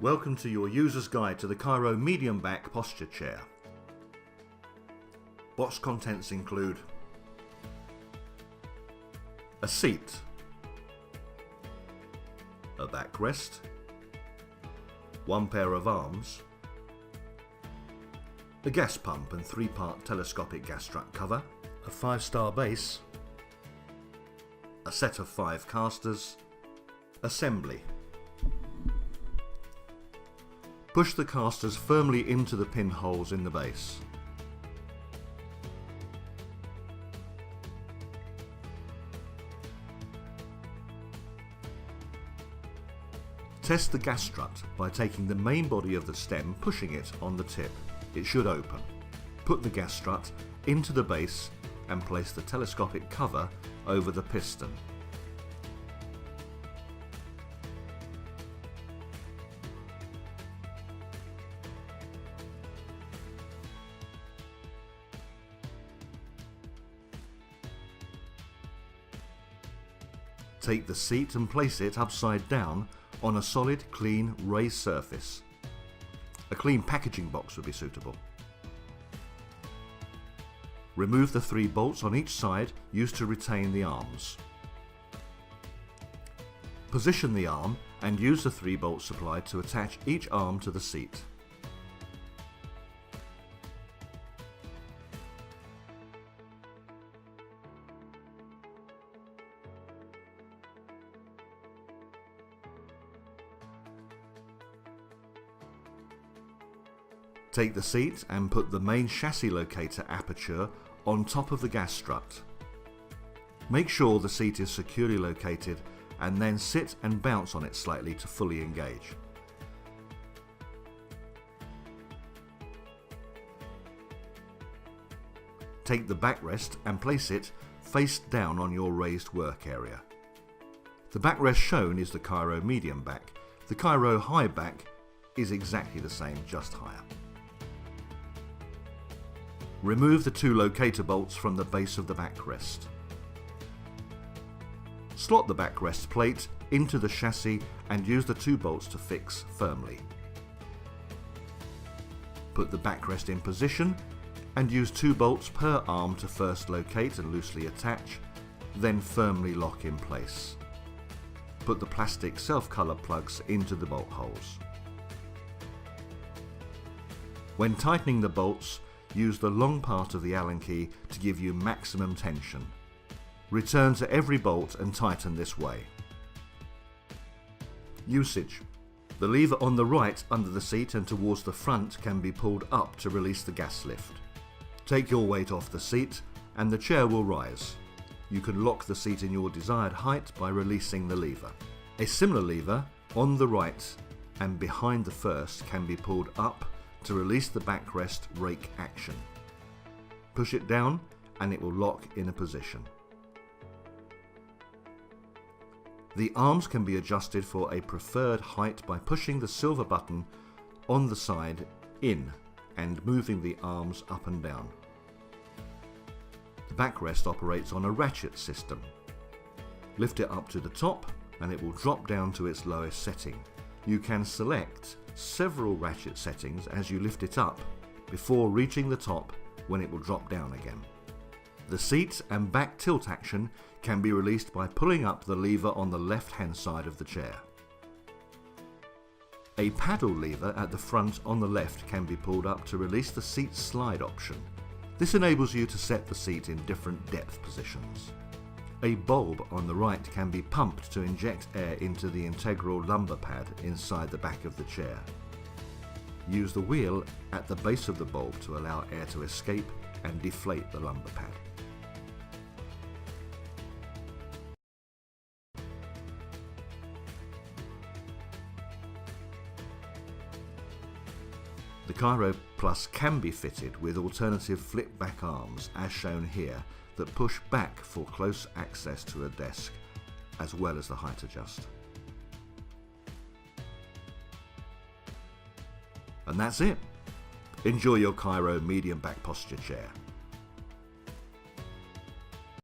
Welcome to your user's guide to the Chiro medium back posture chair. Box contents include a seat, a backrest, one pair of arms, a gas pump and 3-part telescopic gas strut cover, a 5-star base, a set of 5 casters, assembly. Push the casters firmly into the pinholes in the base. Test the gas strut by taking the main body of the stem, pushing it on the tip. It should open. Put the gas strut into the base and place the telescopic cover over the piston. Take the seat and place it upside down on a solid, clean, raised surface. A clean packaging box would be suitable. Remove the 3 bolts on each side used to retain the arms. Position the arm and use the 3 bolts supplied to attach each arm to the seat. Take the seat and put the main chassis locator aperture on top of the gas strut. Make sure the seat is securely located and then sit and bounce on it slightly to fully engage. Take the backrest and place it face down on your raised work area. The backrest shown is the Chiro medium back. The Chiro high back is exactly the same, just higher. Remove the 2 locator bolts from the base of the backrest. Slot the backrest plate into the chassis and use the 2 bolts to fix firmly. Put the backrest in position and use 2 bolts per arm to first locate and loosely attach, then firmly lock in place. Put the plastic self-color plugs into the bolt holes. When tightening the bolts, use the long part of the Allen key to give you maximum tension. Return to every bolt and tighten this way. Usage. The lever on the right under the seat and towards the front can be pulled up to release the gas lift. Take your weight off the seat and the chair will rise. You can lock the seat in your desired height by releasing the lever. A similar lever on the right and behind the first can be pulled up to release the backrest rake action. Push it down and it will lock in a position. The arms can be adjusted for a preferred height by pushing the silver button on the side in and moving the arms up and down. The backrest operates on a ratchet system. Lift it up to the top and it will drop down to its lowest setting. You can select several ratchet settings as you lift it up before reaching the top when it will drop down again. The seat and back tilt action can be released by pulling up the lever on the left hand side of the chair. A paddle lever at the front on the left can be pulled up to release the seat slide option. This enables you to set the seat in different depth positions. A bulb on the right can be pumped to inject air into the integral lumbar pad inside the back of the chair. Use the wheel at the base of the bulb to allow air to escape and deflate the lumbar pad. The Chiro Plus can be fitted with alternative flip back arms as shown here that push back for close access to a desk, as well as the height adjust. And that's it. Enjoy your Chiro medium back posture chair.